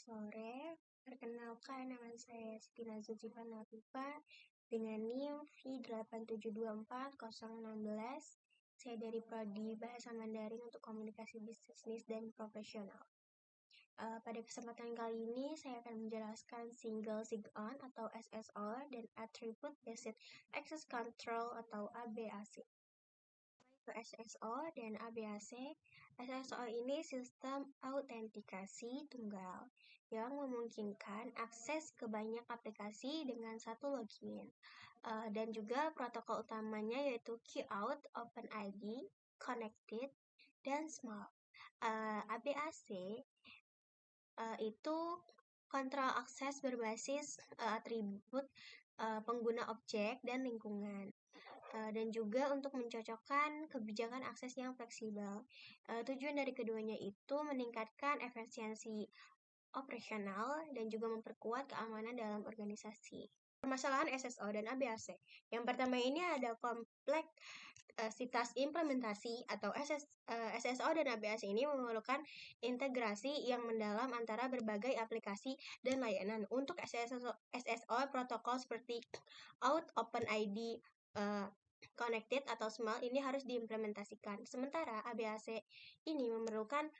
sore, perkenalkan nama saya Siti Nazuzipan Latifah dengan NIM V8724016. Saya dari Prodi Bahasa Mandarin untuk Komunikasi Bisnis dan Profesional. Pada kesempatan kali ini saya akan menjelaskan Single Sign-On atau SSO dan Attribute Based Access Control atau ABAC. SSO dan ABAC. SSO ini sistem autentikasi tunggal yang memungkinkan akses ke banyak aplikasi dengan satu login. Dan juga protokol utamanya yaitu Qout, OpenID, Connected, dan Small. ABAC itu kontrol akses berbasis atribut pengguna objek dan lingkungan. Dan juga untuk mencocokkan kebijakan akses yang fleksibel. Tujuan dari keduanya itu meningkatkan efisiensi operasional dan juga memperkuat keamanan dalam organisasi. Permasalahan SSO dan ABAC. Yang pertama ini ada kompleksitas implementasi atau SSO dan ABAC ini memerlukan integrasi yang mendalam antara berbagai aplikasi dan layanan. Untuk SSO protokol seperti Qout, OpenID, Connected atau Small ini harus diimplementasikan. Sementara ABAC ini memerlukan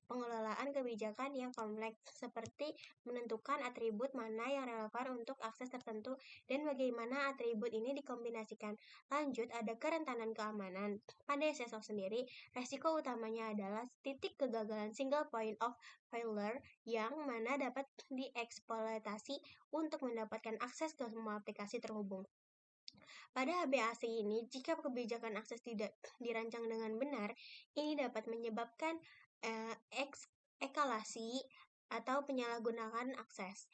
pengelolaan kebijakan yang kompleks seperti menentukan atribut mana yang relevan untuk akses tertentu dan bagaimana atribut ini dikombinasikan. Lanjut, ada kerentanan keamanan. Pada SSO sendiri, resiko utamanya adalah titik kegagalan single point of failure yang mana dapat dieksploitasi untuk mendapatkan akses ke semua aplikasi terhubung. Pada ABAC ini, jika kebijakan akses tidak dirancang dengan benar, ini dapat menyebabkan eskalasi atau penyalahgunaan akses.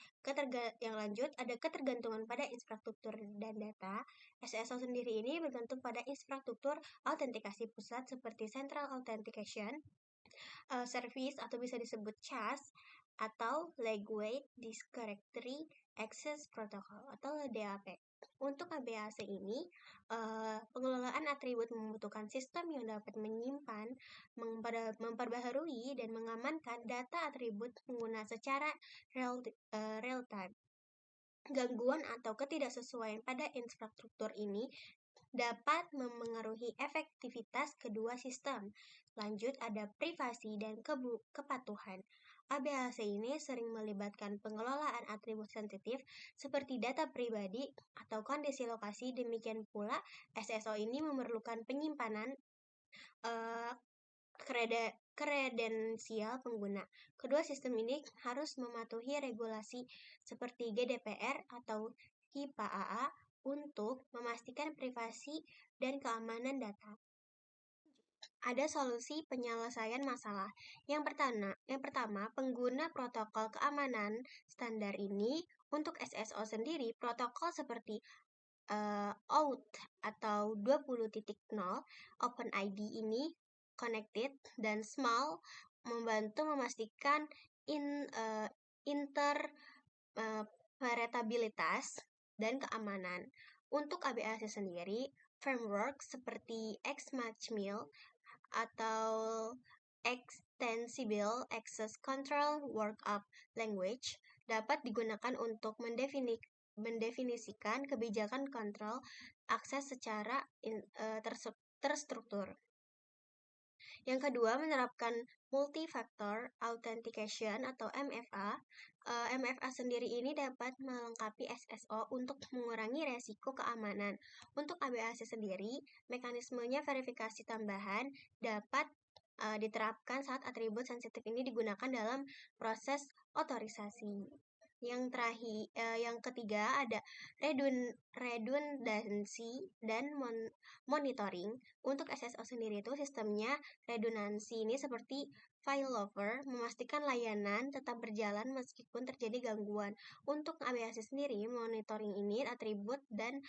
Yang lanjut, ada ketergantungan pada infrastruktur dan data. SSO sendiri ini bergantung pada infrastruktur autentikasi pusat seperti Central Authentication Service atau bisa disebut CAS atau Lightweight Directory Access Protocol atau DAP. Untuk ABAC ini, pengelolaan atribut membutuhkan sistem yang dapat menyimpan, memperbaharui, dan mengamankan data atribut pengguna secara real time. Gangguan atau ketidaksesuaian pada infrastruktur ini dapat memengaruhi efektivitas kedua sistem. Lanjut, ada privasi dan kepatuhan. ABAC ini sering melibatkan pengelolaan atribut sensitif seperti data pribadi atau kondisi lokasi. Demikian pula, SSO ini memerlukan penyimpanan kredensial pengguna. Kedua sistem ini harus mematuhi regulasi seperti GDPR atau HIPAA untuk memastikan privasi dan keamanan data. Ada solusi penyelesaian masalah. Yang pertama, pengguna protokol keamanan standar ini. Untuk SSO sendiri, protokol seperti OAuth atau 20.0, OpenID ini, Connected, dan Small membantu memastikan interoperabilitas dan keamanan. Untuk ABAC sendiri, framework seperti XMaxMill atau Extensible Access Control Workup Language dapat digunakan untuk mendefinisikan kebijakan kontrol akses secara terstruktur. Yang kedua, menerapkan Multi-Factor Authentication atau MFA. MFA sendiri ini dapat melengkapi SSO untuk mengurangi resiko keamanan. Untuk ABAC sendiri, mekanismenya verifikasi tambahan dapat diterapkan saat atribut sensitif ini digunakan dalam proses otorisasi. Yang ketiga ada redundancy dan monitoring. Untuk SSO sendiri itu sistemnya redundancy ini seperti failover, memastikan layanan tetap berjalan meskipun terjadi gangguan. Untuk ABAC sendiri, monitoring ini atribut dan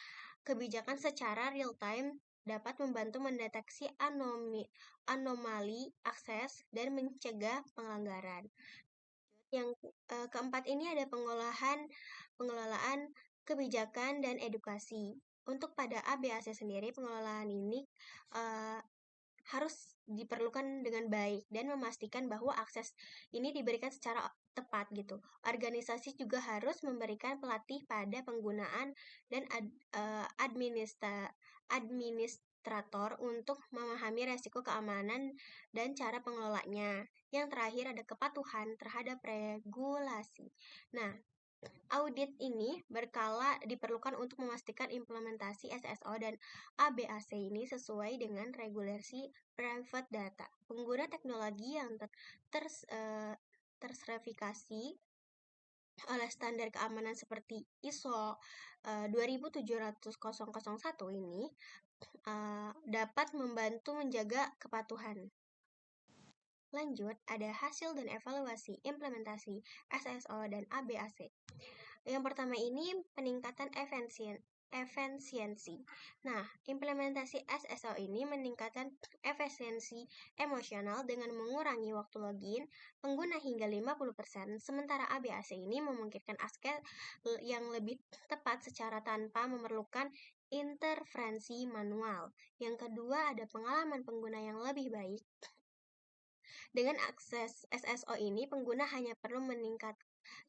kebijakan secara real time dapat membantu mendeteksi anomali akses dan mencegah pelanggaran. Yang keempat ini ada pengelolaan kebijakan dan edukasi. Untuk pada ABAC sendiri, pengelolaan ini harus diperlukan dengan baik dan memastikan bahwa akses ini diberikan secara tepat gitu. Organisasi juga harus memberikan pelatih pada penggunaan dan administrator untuk memahami resiko keamanan dan cara pengelolanya. Yang terakhir ada kepatuhan terhadap regulasi. Nah, audit ini berkala diperlukan untuk memastikan implementasi SSO dan ABAC ini sesuai dengan regulasi private data. Pengguna teknologi yang tersertifikasi oleh standar keamanan seperti ISO 27001 ini dapat membantu menjaga kepatuhan. Lanjut, ada hasil dan evaluasi implementasi SSO dan ABAC. Yang pertama ini peningkatan efisiensi. Nah, implementasi SSO ini meningkatkan efisiensi emosional dengan mengurangi waktu login pengguna hingga 50%, sementara ABAC ini memungkinkan akses yang lebih tepat secara tanpa memerlukan intervensi manual. Yang kedua, ada pengalaman pengguna yang lebih baik. Dengan akses SSO ini, pengguna hanya perlu meningkat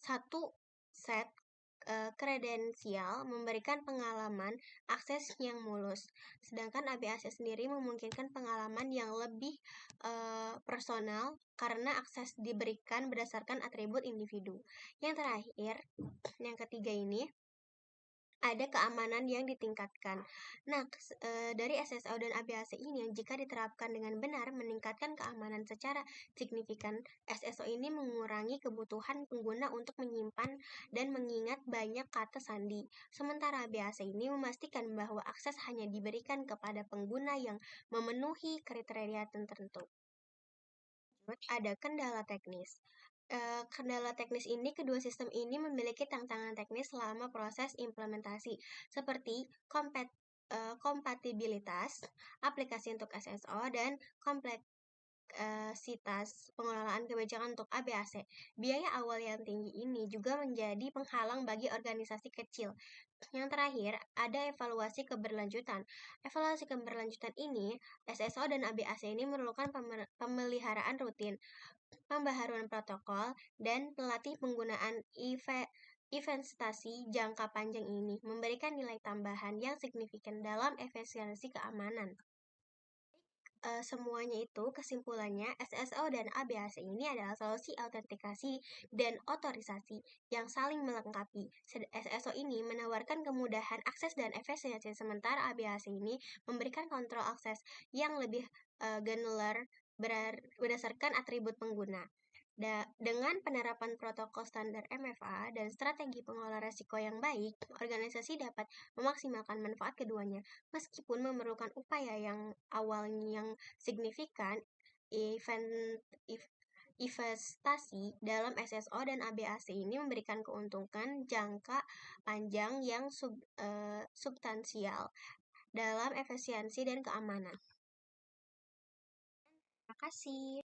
satu set kredensial memberikan pengalaman akses yang mulus. Sedangkan ABAC sendiri memungkinkan pengalaman yang lebih personal karena akses diberikan berdasarkan atribut individu. Yang terakhir, yang ketiga ini, ada keamanan yang ditingkatkan. Nah, dari SSO dan ABAC ini jika diterapkan dengan benar meningkatkan keamanan secara signifikan. SSO ini mengurangi kebutuhan pengguna untuk menyimpan dan mengingat banyak kata sandi. Sementara ABAC ini memastikan bahwa akses hanya diberikan kepada pengguna yang memenuhi kriteria tertentu. Ada kendala teknis. Kendala teknis ini, kedua sistem ini memiliki tantangan teknis selama proses implementasi, seperti kompatibilitas aplikasi untuk SSO dan kompleksitas pengelolaan kebijakan untuk ABAC. Biaya awal yang tinggi ini juga menjadi penghalang bagi organisasi kecil. Yang terakhir, ada evaluasi keberlanjutan. Evaluasi keberlanjutan ini, SSO dan ABAC ini memerlukan pemeliharaan rutin, pembaharuan protokol, dan pelatih penggunaan investasi jangka panjang ini memberikan nilai tambahan yang signifikan dalam efisiensi keamanan. Semuanya itu kesimpulannya SSO dan ABAC ini adalah solusi autentikasi dan otorisasi yang saling melengkapi. SSO ini menawarkan kemudahan akses dan efisiensi, sementara ABAC ini memberikan kontrol akses yang lebih granular berdasarkan atribut pengguna. Dengan penerapan protokol standar MFA dan strategi pengelola risiko yang baik, organisasi dapat memaksimalkan manfaat keduanya. Meskipun memerlukan upaya yang awalnya yang signifikan, investasi dalam SSO dan ABAC ini memberikan keuntungan jangka panjang yang substansial dalam efisiensi dan keamanan. Terima kasih.